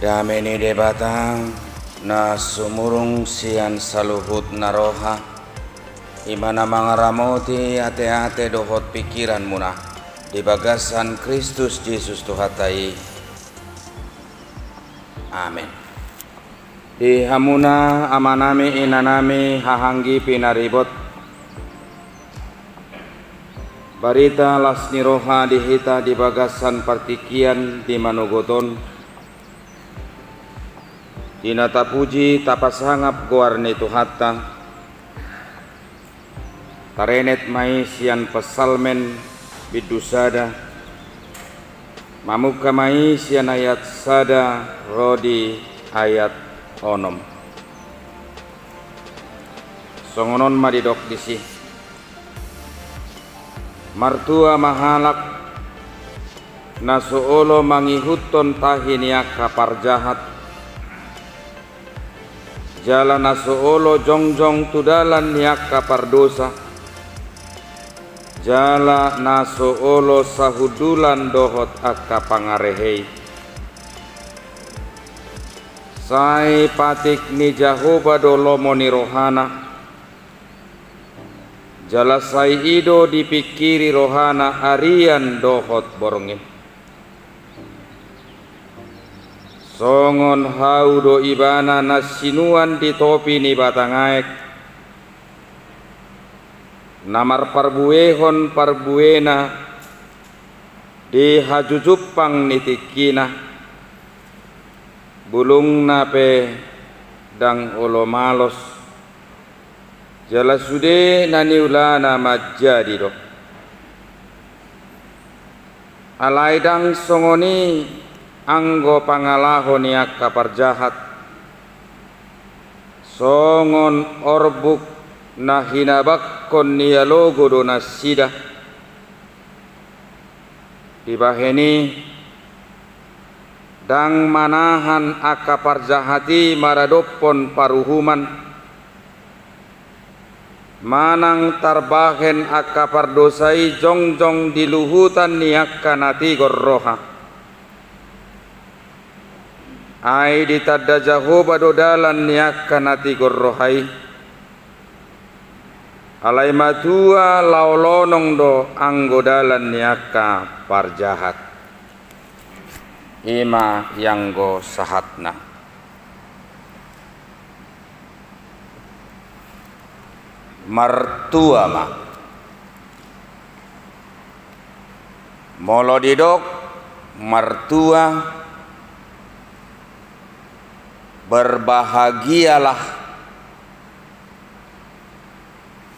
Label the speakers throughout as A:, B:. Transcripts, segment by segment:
A: Dameni debatang na sumurung sian saluhut naroha imana mangaramoti ate-ate dohot pikiran munah di bagasan Kristus Yesus Tuhatai. Amin. Di hamuna amanami inanami hahanggi pinaribot barita lasni roha dihita di bagasan partikian di manugoton dina tapuji tapasangap goarni tuhatta tarenet mai sian pesalmen bidusada mamuka mai sian ayat sada rodi ayat onom songonon madidok disi martua mahalak nasuolo mangihuton tahinia kapar jahat jalan nasuolo jongjong tudalan niak kapar dosa jala nasuolo sahudulan dohot akka pangarehei sai patik ni Jahoba dolomo ni rohana jala sai ido dipikiri rohana arian dohot borongin songon haudo ibana nasinuan di topi ni batangaek namar parbuehon parbuena di hajujupang nitikina bulung nape dang olo malos jala sude naniulana majadi do alaidang songoni anggo pangalahon niak kapar jahat songon orbuk nahinabakkon nialogo do nasida dibaheni dang manahan akapar jahati maradopon paruhuman manang tarbahen akapar dosai jongjong diluhutan niak kanati gorroha ai ditadda Jahoba dodalan niak kanati gorrohai alai matua laulonong do anggodalan niaka parjahat ima yanggo sahatna martua ma molodidok martua berbahagialah.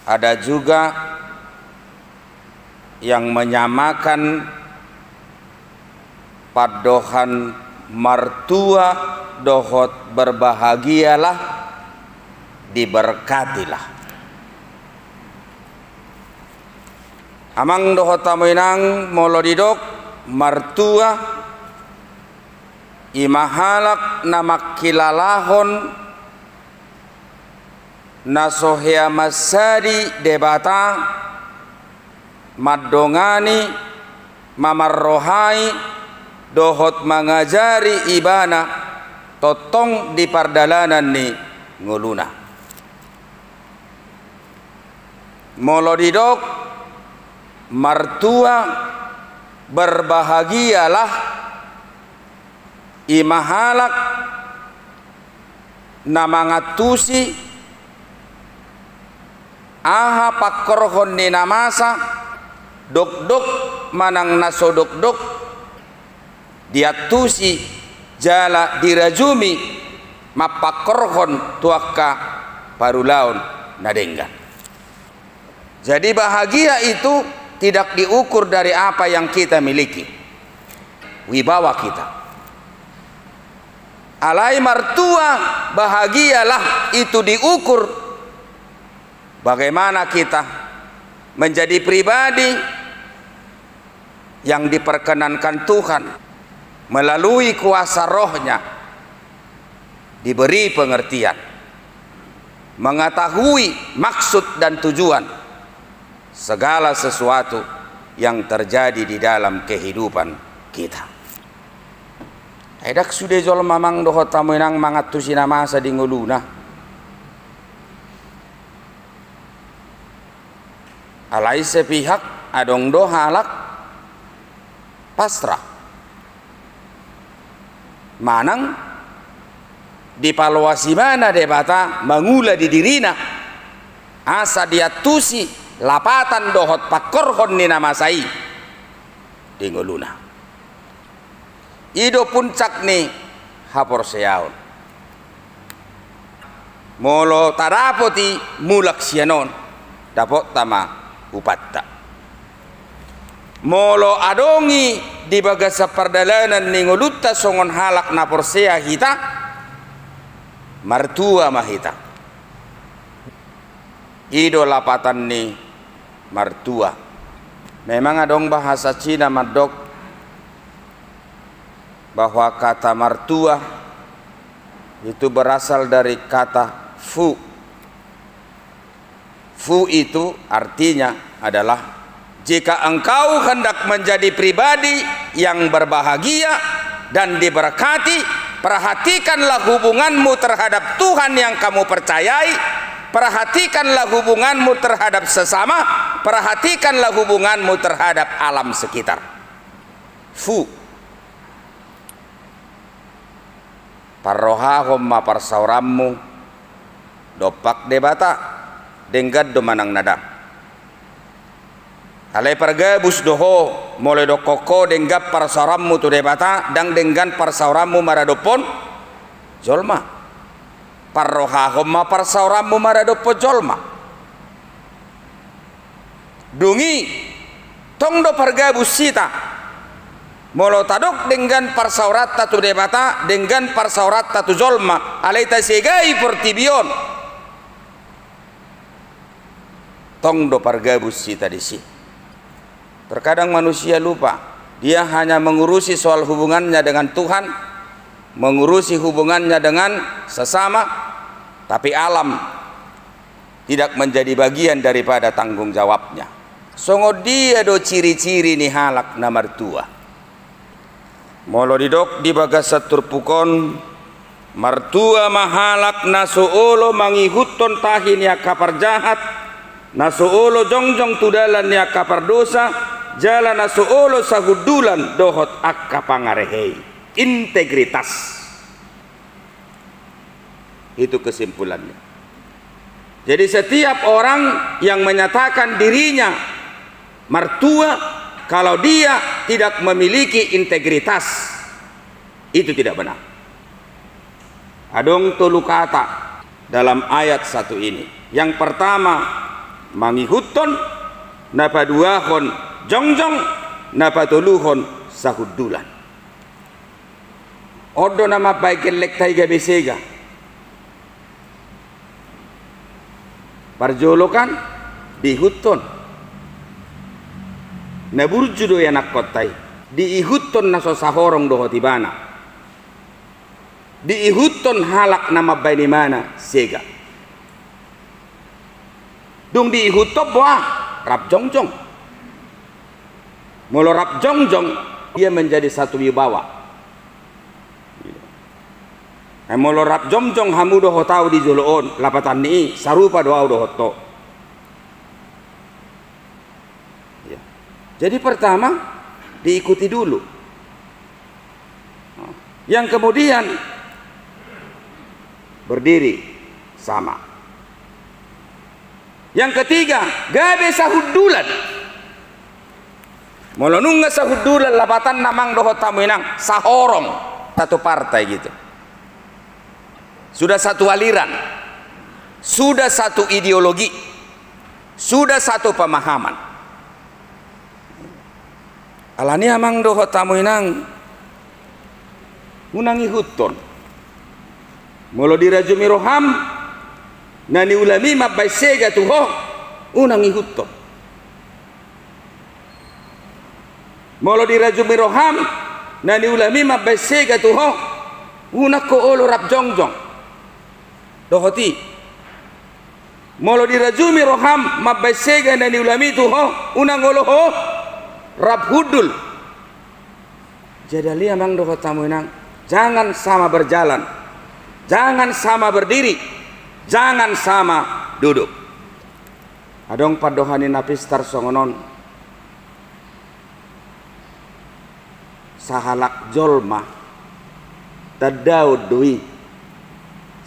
A: Ada juga yang menyamakan padohan martua dohot berbahagialah, diberkatilah. Amang dohot tamuinang molodidok martua imahalak namak kilalahon nasohea masadi debata madongani mamarrohai dohot mangajari ibana totong di pardalanan ni nguluna molodidok martua berbahagialah imahalak namangatusi aha pakkorhon ni namasa dok-dok manang nasodok-dok diatusi jala dirajumi mapakkorhon tuaka parulaun nadenggan. Jadi bahagia itu tidak diukur dari apa yang kita miliki, wibawa kita. Alai martua bahagialah itu diukur bagaimana kita menjadi pribadi yang diperkenankan Tuhan melalui kuasa rohnya, diberi pengertian, mengetahui maksud dan tujuan segala sesuatu yang terjadi di dalam kehidupan kita. edak sudah jol mamang dohot tamu nang mangat tu sinama sa dinguluna alai sepihak adong do halak pasrah manang dipaluasi mana debata mangula di dirina asa dia tusi lapatan dohot pakorhon ni nama sai dinguluna ido puncak ni hapor seyaon molo tadapoti mulak sianon dapot tama upatta molo adongi di bagasa perdalanan ni ngolutta songon halak na porsea hita martua mahita ido lapatan ni martua memang adong bahasa Cina madok bahwa kata martua itu berasal dari kata fu. Fu itu artinya adalah jika engkau hendak menjadi pribadi yang berbahagia dan diberkati, perhatikanlah hubunganmu terhadap Tuhan yang kamu percayai, perhatikanlah hubunganmu terhadap sesama, perhatikanlah hubunganmu terhadap alam sekitar. Fu. Parrohahom ma parsaurammu dopak debata denggad do manang nada alai pargabus doho mole do koko denggap parsaurammu tu debata dang denggan parsaurammu maradopon jolma parrohahom ma parsaurammu maradopon jolma dungi tong do pargabus sita molo tadok dengan parsaurat tatu debata dengan parsaurat tatu zolma alaita segai portibion tong do pargabus si tadi si terkadang manusia lupa dia hanya mengurusi soal hubungannya dengan Tuhan mengurusi hubungannya dengan sesama tapi alam tidak menjadi bagian daripada tanggung jawabnya songo dia do ciri-ciri ni halak na martua molo didok di bagasat turpukon martua mahalak nasuolo mangihuton tahin ya kapar jahat nasuolo jongjong tudalan ya kapar dosa jalan nasuolo sahudulan dohot akka pangarehei integritas itu kesimpulannya. Jadi setiap orang yang menyatakan dirinya martua kalau dia tidak memiliki integritas itu tidak benar. Adong tolu kata dalam ayat satu ini. Yang pertama mangihuton, napa duahon jongjong, napa toluhon sahudulan. Odo nama baik elek taiga besega. Parjolokan dihuton. Naburjudo ya nakotai diihutton naso sahorong doho tibana diihutton halak nama baini mana sega dung diihutop wah rap jongjong molo rap jongjong dia menjadi satu wibawa molo rap jongjong hamu doho tau di joloon lapatan ni sarupa doa doho to. Jadi pertama diikuti dulu. Yang kemudian berdiri sama. Yang ketiga gabe sahudulan. Molonunga sahudulan lapatan namang doho tamuinang sahorong satu partai gitu. Sudah satu aliran. Sudah satu ideologi. Sudah satu pemahaman. Alani amang doho tamu inang unangi huton molo dirajumi roham nani ulami mabay sega tuho unangi huton molo dirajumi roham nani ulami mabay sega tuho unako olo rap jongjong dohoti molo dirajumi roham mabay sega nani ulami tuho unang olo ho rab hudul jadi ali amang doho tamu nang jangan sama berjalan, jangan sama berdiri, jangan sama duduk. Adong padohani napistar songonon sahalak jolma tadaud dui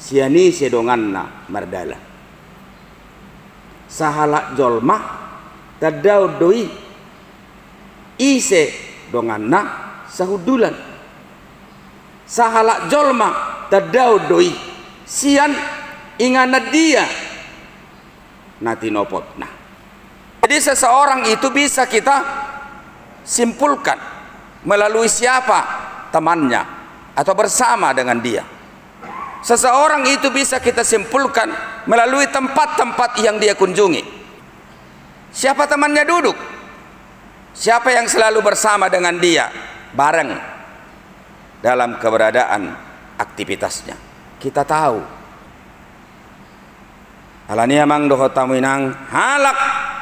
A: siani sedonganna mardala. Sahalak jolma tadaud dui ise donganna sahudulan. Sahalak jolma tadaud doi sian ingana dia nati nopot. Nah, jadi seseorang itu bisa kita simpulkan melalui siapa temannya atau bersama dengan dia. Seseorang itu bisa kita simpulkan melalui tempat-tempat yang dia kunjungi. Siapa temannya duduk, siapa yang selalu bersama dengan dia bareng dalam keberadaan aktivitasnya, kita tahu. Alani amang doho tamuinang halak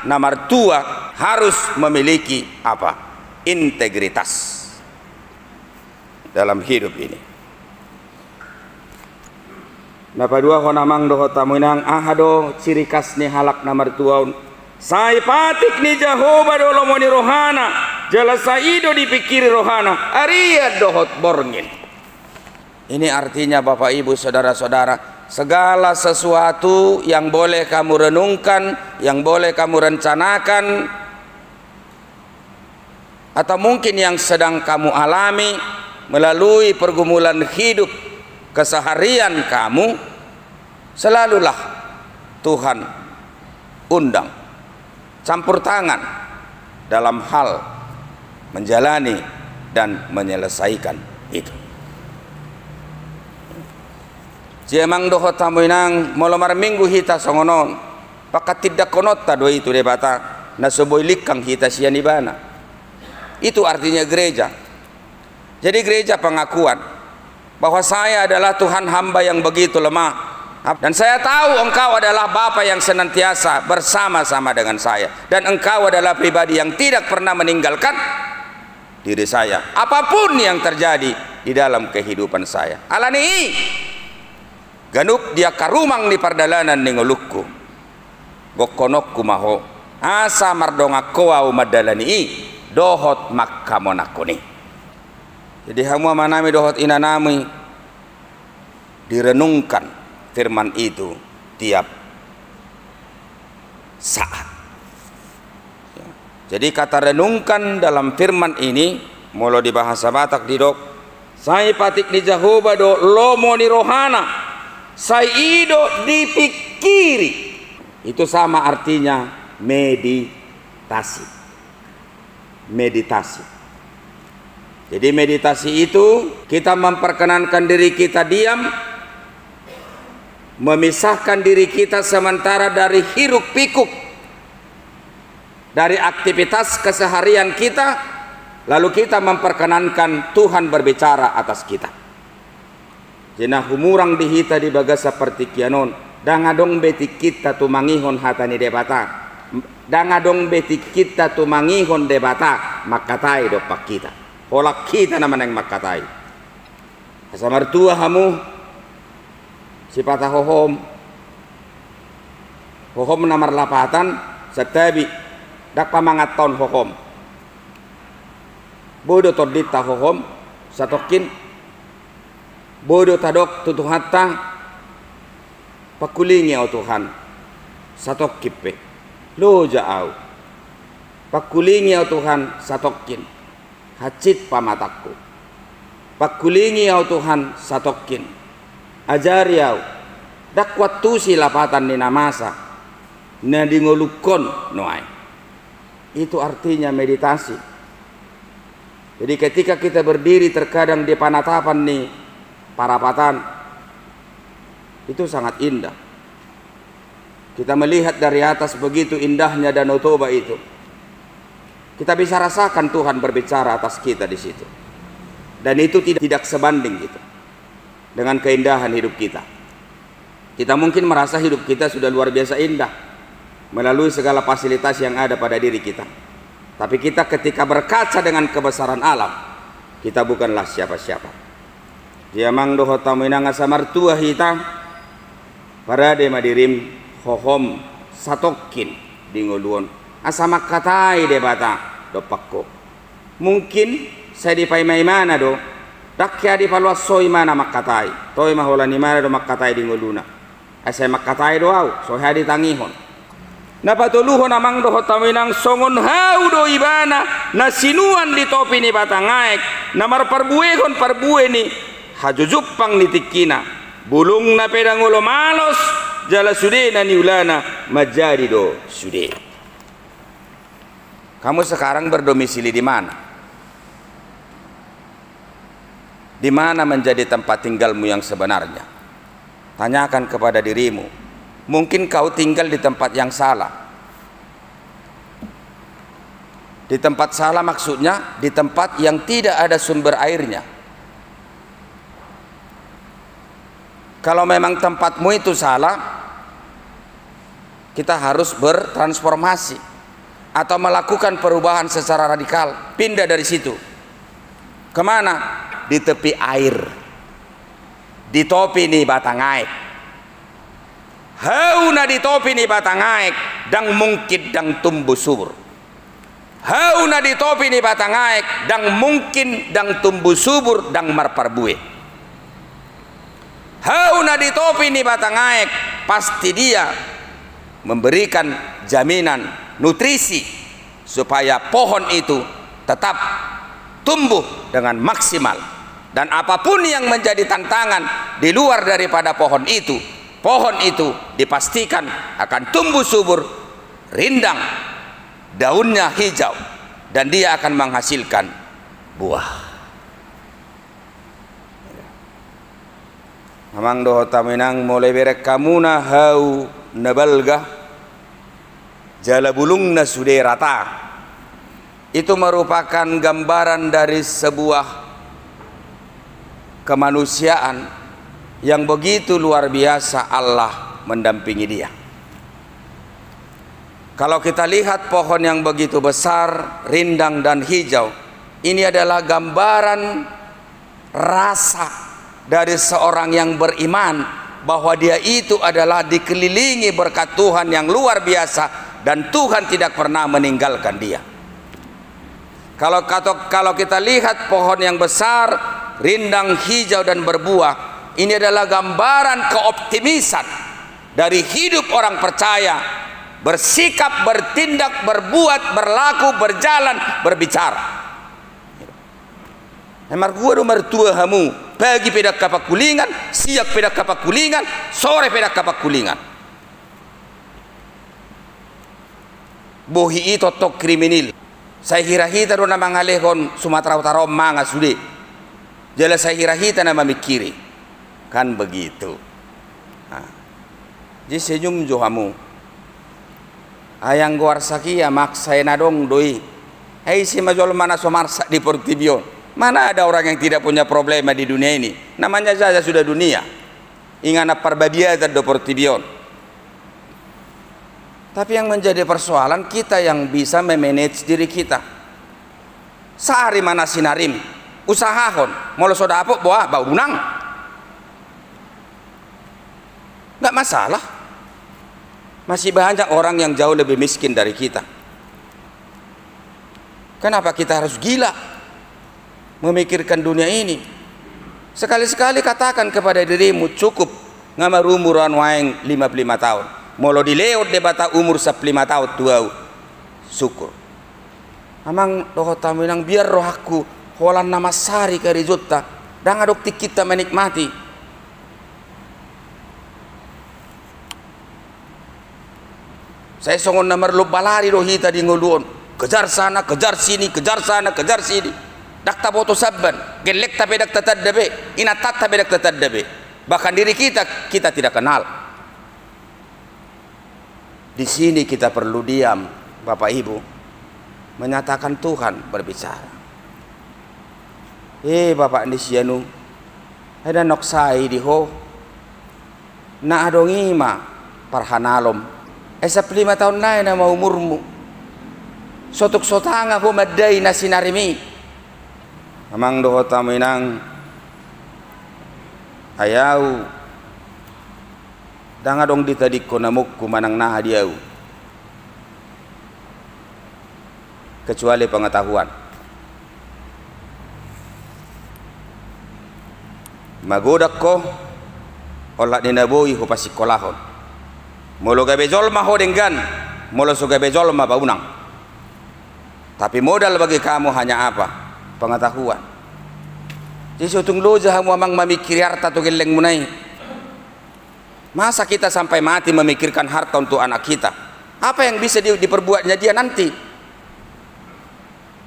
A: nomor 2 harus memiliki apa? Integritas dalam hidup ini. Napa 2 honamang doho tamuinang ahado ciri khas ni halak nomor 2 sai patik ni jahoba dolo moni rohana jalasaido dipikiri rohana aria dohot borngin. Ini artinya Bapak Ibu saudara-saudara, segala sesuatu yang boleh kamu renungkan, yang boleh kamu rencanakan, atau mungkin yang sedang kamu alami melalui pergumulan hidup keseharian kamu, selalulah Tuhan undang, campur tangan dalam hal menjalani dan menyelesaikan itu. Jemang doho tamuinang molomar minggu hita songonon pakat tidak konota do itu debata nasoboy likang hita sianibana. Itu artinya gereja. Jadi gereja pengakuan bahwa saya adalah Tuhan hamba yang begitu lemah, dan saya tahu engkau adalah Bapa yang senantiasa bersama-sama dengan saya, dan engkau adalah pribadi yang tidak pernah meninggalkan diri saya apapun yang terjadi di dalam kehidupan saya. Alani ganup dia karumang di pardalanan ningolukku gokonokku maho asa mardonga koau madalani dohot makkamonakuni. Jadi hamu manami dohot inanami direnungkan firman itu tiap saat. Jadi kata renungkan dalam firman ini molo di bahasa Batak didok sai patik ni jahoba do lomo ni rohana sai ido dipikiri. Itu sama artinya meditasi. Meditasi. Jadi meditasi itu kita memperkenankan diri kita diam, memisahkan diri kita sementara dari hiruk pikuk, dari aktivitas keseharian kita, lalu kita memperkenankan Tuhan berbicara atas kita. Jenah humurang dihita di baga seperti kianon, dangadong beti kita tumangihon hatani debata, dangadong beti kita tumangihon debata, makatai dopak kita, holak kita naman yang makatai. Asamartua hamu sipata hohom namar lapatan setabi dak pamangat ton hohom bodo tordita hohom satokin bodo tadok tutuhatta pakulingi o Tuhan satok kipe lo jaau pakulingi o Tuhan satokin hacit pamatakku pakulingi o Tuhan satokin ajari au dakwat tusi lapatan ni namasa na dingolukon noai. Itu artinya meditasi. Jadi ketika kita berdiri terkadang di panatapan nih parapatan, itu sangat indah. Kita melihat dari atas begitu indahnya Danau Toba itu. Kita bisa rasakan Tuhan berbicara atas kita di situ. Dan itu tidak sebanding gitu dengan keindahan hidup kita. Kita mungkin merasa hidup kita sudah luar biasa indah melalui segala fasilitas yang ada pada diri kita. Tapi kita ketika berkaca dengan kebesaran alam, kita bukanlah siapa-siapa. dia mang do hotaminang asa martua hita para de madirim hohom satokin dingoluon asa makatai de bata do pakko mungkin saya di pai mana do dakya di paluas soi mana makatai toy mahola ni mana do makatai dingoluna asa makatai do au so hadi tangihon napatuluhon amang do hotaminang songon hau do ibana na sinuan di topi ni batangaek namar parbuehon parbue ni hajujupang ni tikina bulung na pedang ulo malos jala sude na niulana majadi do sude. Kamu sekarang berdomisili di mana? Di mana menjadi tempat tinggalmu yang sebenarnya? Tanyakan kepada dirimu. Mungkin kau tinggal di tempat yang salah. Di tempat salah maksudnya di tempat yang tidak ada sumber airnya. Kalau memang tempatmu itu salah, kita harus bertransformasi atau melakukan perubahan secara radikal. Pindah dari situ. Kemana? Di tepi air. Di topi ni batangaek. Hauna di topi ni batangaek dang mungkin dang tumbuh subur. Hauna di topi ni batangaek dang mungkin dang tumbuh subur dang marparbue. Hauna di topi ni batangaek pasti dia memberikan jaminan nutrisi supaya pohon itu tetap tumbuh dengan maksimal. Dan apapun yang menjadi tantangan di luar daripada pohon itu dipastikan akan tumbuh subur, rindang, daunnya hijau, dan dia akan menghasilkan buah. Amang do taminang mulai berek kamuna hau nabalga jala bulungna sude rata. Itu merupakan gambaran dari sebuah kemanusiaan yang begitu luar biasa Allah mendampingi dia. Kalau kita lihat pohon yang begitu besar, rindang dan hijau, ini adalah gambaran rasa dari seorang yang beriman bahwa dia itu adalah dikelilingi berkat Tuhan yang luar biasa dan Tuhan tidak pernah meninggalkan dia. Kalau kita lihat pohon yang besar, rindang hijau dan berbuah, ini adalah gambaran keoptimisan dari hidup orang percaya, bersikap, bertindak, berbuat, berlaku, berjalan, berbicara. Emar gua do mertua hamu, pagi pedak kapak kulingan, siang pedak kapak kulingan, sore pedak kapak kulingan. Bohi itu tok kriminal. Saya hira-hita do na mangalehon Sumatera Utara manga sude. Jala saya hira-hita na mamikiri. Kan begitu. Jadi senyum johamu. Ayang guar sakia maksa nadong doi. Hei si majol mana somarsa di Portibion. Mana ada orang yang tidak punya problema di dunia ini? Namanya saja sudah dunia. Ingana parbadia do Portibion. Tapi yang menjadi persoalan kita yang bisa memanage diri kita. Sehari mana sinarim, usahahon, molo sodapok bawa bau unang. Nggak masalah. Masih banyak orang yang jauh lebih miskin dari kita. Kenapa kita harus gila memikirkan dunia ini? Sekali-sekali katakan kepada dirimu, cukup ngamar umuran waeng 55 tahun. Molo dileot debata umur 15 tahun tuau syukur. Amang doho taminang biar rohaku holan nama sari ke rizutta dan adokti kita menikmati. Saya songon nomor lu balari rohita di ngoluon, kejar sana, kejar sini, kejar sana, kejar sini. Dakta boto sabban, gelek tapi dak tatadabe, inatat tapi dak tatadabe. Bahkan diri kita tidak kenal. Di sini kita perlu diam, Bapak Ibu, menyatakan Tuhan berbicara. Bapak Ndisianu, ada noksai di ho, na adongima parhanalom. Esa 5 tahun lain nama umurmu. Sotuk sotanga ho madai na sinarimi. Amang doho taminang ayau danga dong ditadikko namukku manang naha diau, kecuali pengetahuan. Magodak ko olah dinaboi ho pasikolahon molo gabe jolma ho denggan molo so gabe jolma baunang, tapi modal bagi kamu hanya apa? Pengetahuan. Jadi sutung loja hamu amang memikir harta tu geleng munai. Masa kita sampai mati memikirkan harta untuk anak kita? Apa yang bisa diperbuatnya dia nanti?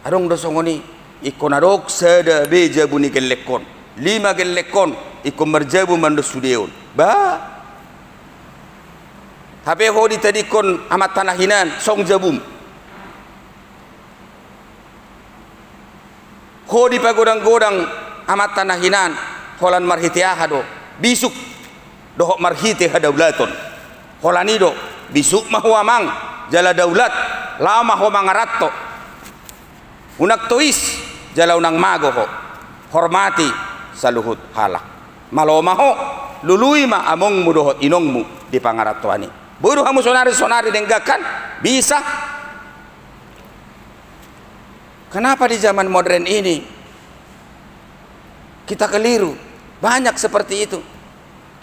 A: Adong dosongoni ikonadok sada beja buni gelekon 5 gelekon ikon merjabu mandos studion ba tapi ho ditadikon amat tanahinan song jabum ho di pagodang-godang amat tanahinan holan marhiti ahado bisuk dohok marhiti hadaulaton holanido bisuk mahuamang jala daulat lama ho mangaratto unak tois jala unang mago ho hormati saluhut halak malomaho lului ma among mudoho inongmu di pangaratoani bodoh hamu sonari denggakan bisa. Kenapa di zaman modern ini kita keliru? Banyak seperti itu.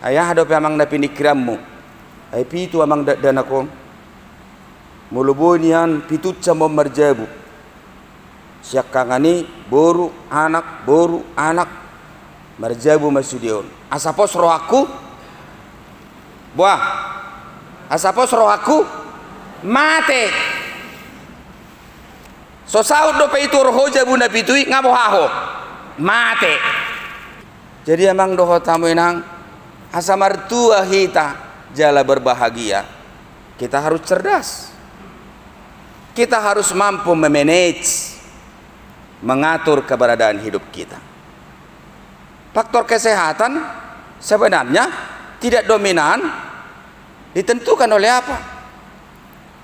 A: Ayah hadap amang na pinikrammu ay pitu amang danako mulubunian pitut sa marjabu siyak kangani boru anak marjabu masudion asapos rohaku buah asapos rohaku mate so saud do pe itu rohoja bunda pitui ngabohaho mate. Jadi amang doho tamu inang asa martua hita jala berbahagia. Kita harus cerdas, kita harus mampu memanage, mengatur keberadaan hidup kita. Faktor kesehatan sebenarnya tidak dominan, ditentukan oleh apa?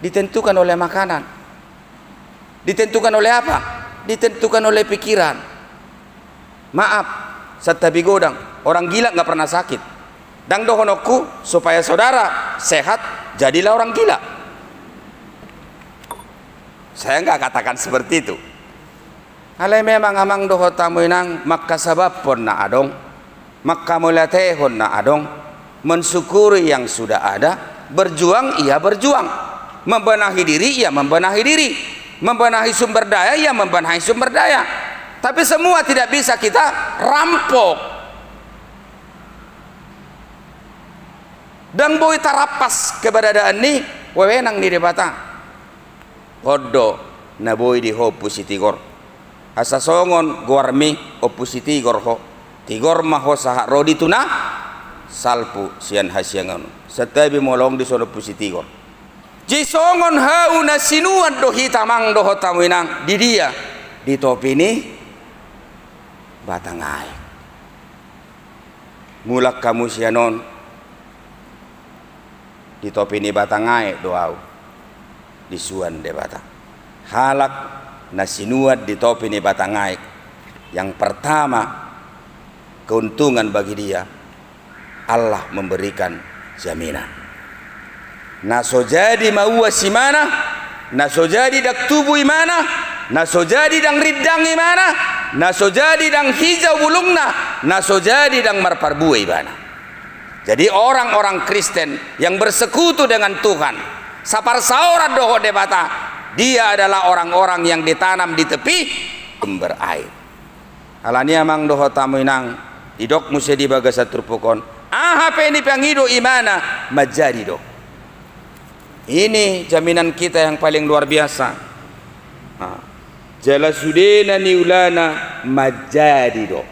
A: Ditentukan oleh makanan. Ditentukan oleh apa? Ditentukan oleh pikiran. Maaf, satabi godang, orang gila nggak pernah sakit. Dang dohonoku supaya saudara sehat, jadilah orang gila. Saya nggak katakan seperti itu. Alay memang amang doho tamu inang maka sabab pun na adong, maka mulatehon na adong, mensyukuri yang sudah ada, berjuang ia berjuang, membenahi diri ia membenahi diri, membenahi sumber daya ia membenahi sumber daya. Tapi semua tidak bisa kita rampok. Dan boy tarapas keberadaan ni wewenang ni debata. Kodo na boy di ho pusitigor. Asa songon guarmi opusitigor ho. Tigor maho saha rodi tuna salpu sian hasiangan. Setabi molong di sono pusitigor. Jisongon hau na sinuan do hitamang do hotaminang di dia di topi ni batangai. Mulak kamu sianon di topi ni batangai doau disuan de batang halak nasinuat di topi ni batangai. Yang pertama keuntungan bagi dia, Allah memberikan jaminan. Naso jadi mau simana, naso jadi dak tubuh imana, naso jadi dang ridang imana, naso jadi dang hijau bulungna, naso jadi dang marparbu ibana. Jadi orang-orang Kristen yang bersekutu dengan Tuhan, sapar saura doho debata, dia adalah orang-orang yang ditanam di tepi sumber air. Alani amang doho tamu inang idok musia di baga saturpukon. Apa ini pangido imana majadi do. Ini jaminan kita yang paling luar biasa. Jalasudena niulana majadi do.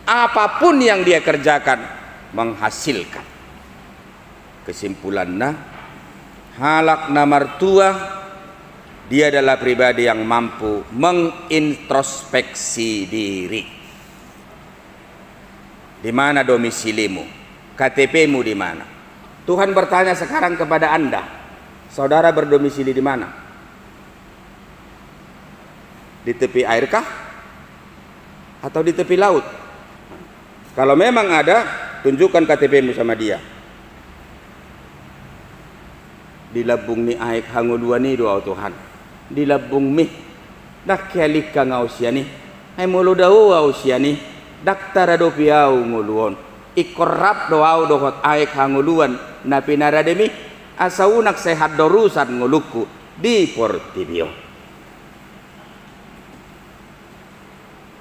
A: Apapun yang dia kerjakan menghasilkan. Kesimpulannya halak namartua dia adalah pribadi yang mampu mengintrospeksi diri. Di mana domisilimu? KTP-mu di mana? Tuhan bertanya sekarang kepada Anda, saudara berdomisili di mana? Di tepi airkah? Atau di tepi laut? Kalau memang ada tunjukkan KTP-mu sama dia. Dilabung ni aik hanguluan ni doa Tuhan. Dilabung mi dak kelik ka ngausia ni. Hai mulu dau ausia ni. Dak tarado piau nguluon. Ikorap doa dohot aik hanguluan na pinarademi asaunak sehat dorusan nguluku di Portibio.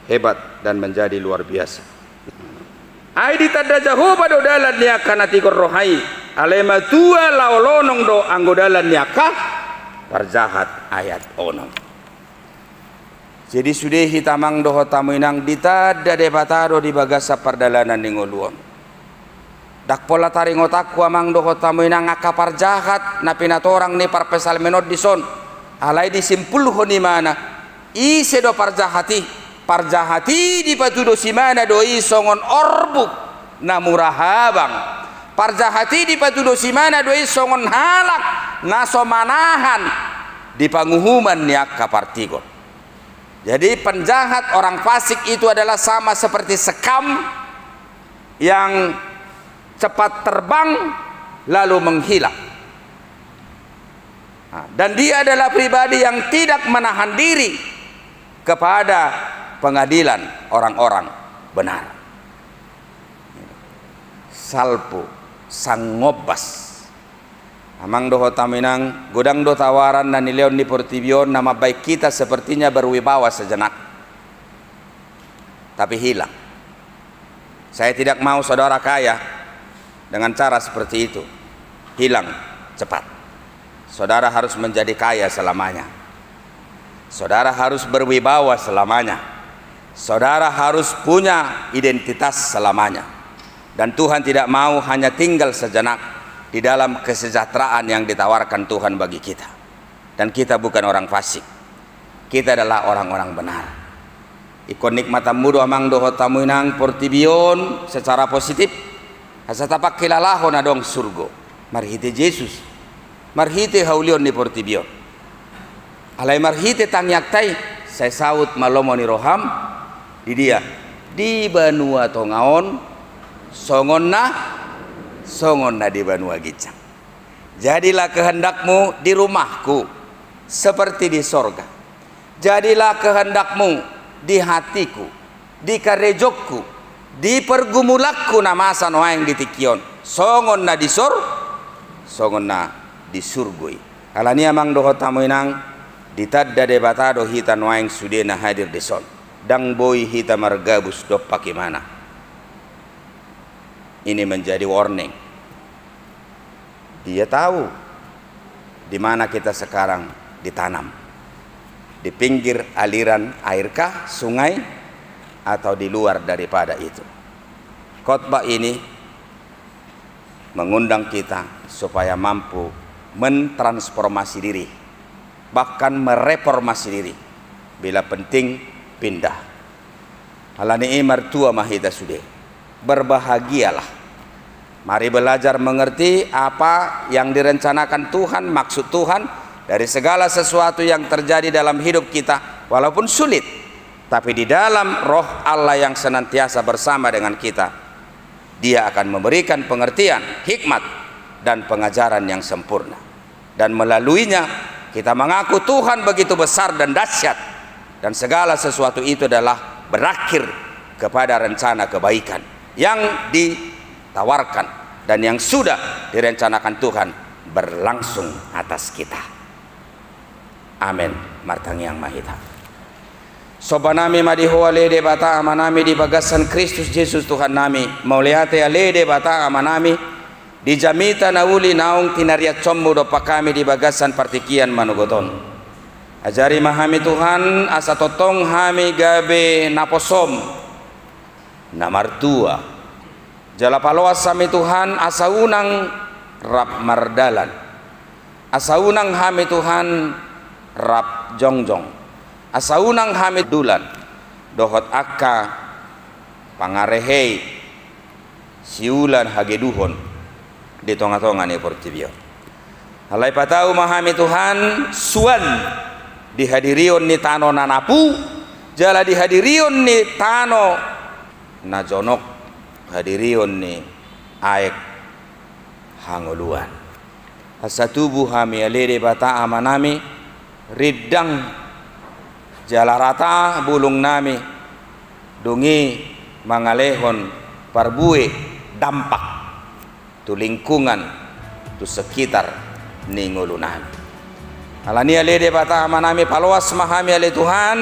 A: Hebat dan menjadi luar biasa. Ai ditanda Jehovah do dalan nia kana tikor rohai alema tua laolonong do anggodalan nia ka parjahat ayat onong. Jadi sudah hitamang do tamuinang ditada debatado di bagasa pardalanan ningoluon. Dak pola taring otakku amang do tamuinang akapar jahat na pinatorang ni parpesal menod dison alai disimpul honi mana ise do parjahati parjahati di patudo simana doi songon orbuk na murahabang parjahati di patudo simana doi songon halak na somanahan di panguhuman niak kapartigo. Jadi penjahat orang fasik itu adalah sama seperti sekam yang cepat terbang lalu menghilang. Dan dia adalah pribadi yang tidak menahan diri kepada pengadilan orang-orang benar. Salpo sangobas amang doho taminang godang do tawaran na nileon ni Portibio nama baik kita sepertinya berwibawa sejenak tapi hilang. Saya tidak mau saudara kaya dengan cara seperti itu, hilang cepat. Saudara harus menjadi kaya selamanya. Saudara harus berwibawa selamanya. Saudara harus punya identitas selamanya. Dan Tuhan tidak mau hanya tinggal sejenak di dalam kesejahteraan yang ditawarkan Tuhan bagi kita. Dan kita bukan orang fasik. Kita adalah orang-orang benar. Ikon nikmatan mudo amang doho tamuinang Portibion secara positif. Hasatapak kilalahon adong surgo. Marhite Yesus. Marhite haulion ni Portibion. Alay marhite tangyaktai. Saya saut malomo ni roham. Di dia di Banua Tongaon songon na di Banua Gicang. Jadilah kehendakmu di rumahku seperti di sorga. Jadilah kehendakmu di hatiku, di karejokku, di pergumulakku namasa noaeng di tikion. Songon na di songon na di surgoi. Alani amang doho tamuinang ditadda debatado hita noaeng sudena hadir di son. Dang boy hita margabus do pakimana. Ini menjadi warning. Dia tahu di mana kita sekarang ditanam. Di pinggir aliran airkah, sungai, atau di luar daripada itu. Khotbah ini mengundang kita supaya mampu mentransformasi diri, bahkan mereformasi diri. Bila penting pindah. Alani martua mahita sude. Berbahagialah. Mari belajar mengerti apa yang direncanakan Tuhan, maksud Tuhan dari segala sesuatu yang terjadi dalam hidup kita, walaupun sulit, tapi di dalam roh Allah yang senantiasa bersama dengan kita, Dia akan memberikan pengertian, hikmat, dan pengajaran yang sempurna. Dan melaluinya kita mengaku Tuhan begitu besar dan dahsyat. Dan segala sesuatu itu adalah berakhir kepada rencana kebaikan yang ditawarkan dan yang sudah direncanakan Tuhan berlangsung atas kita. Amin. Martang yang mahita. Sobanami madiho alede bata amanami di bagasan Kristus Yesus Tuhan nami. Mauliate alede bata amanami di jamita nauli naung tinariat combo dopa kami di bagasan partikian manugoton. Ajari mahami Tuhan asa totong hami gabe naposom namartua jala paloas sami Tuhan asa unang rap mardalan asa unang hami Tuhan rap jongjong asa unang hami dulan dohot akka pangarehei siulan hageduhon di tonga-tonga ni Portibio. Alai patau mahami Tuhan suan dihadirion ni tano nanapu jala dihadirion ni tano najonok hadirion ni aek hangoluan hasatubu hami alede bata amanami ridang jalarata bulung nami dungi mangalehon parbue dampak tu lingkungan tu sekitar ningulu nami alani alede bata amanami paluas mahami ale Tuhan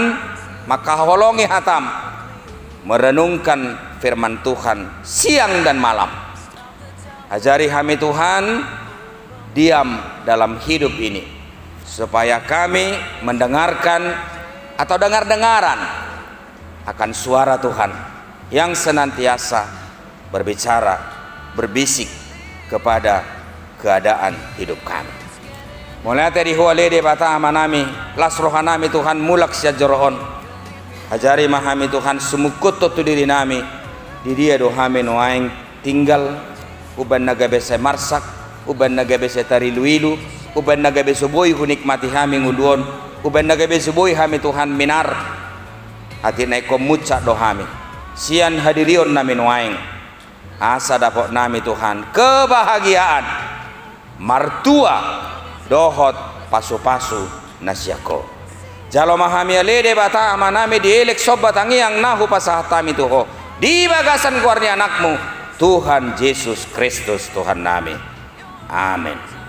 A: maka holongi hatam merenungkan firman Tuhan siang dan malam. Ajari kami Tuhan diam dalam hidup ini supaya kami mendengarkan atau dengar-dengaran akan suara Tuhan yang senantiasa berbicara, berbisik kepada keadaan hidup kami. Mulai dari hualede bata amanami las rohanami Tuhan mulak siajerohon. Ajari mahami Tuhan sumukut tu diri nami di dia dohame noaing tinggal uban naga bese marsak uban naga bese tari luilu uban naga bese boy hunikmati hami ngudon uban naga bese boy hami Tuhan minar hati naik komuca dohami sian hadirion nami noaing asa dapat nami Tuhan kebahagiaan martua dohot pasu-pasu nasyako jalo mahami alede bata amanami dielek sobat yang nahu pasahtam itu ho di bagasan keluarnya anakmu Tuhan Yesus Kristus Tuhan nami amin.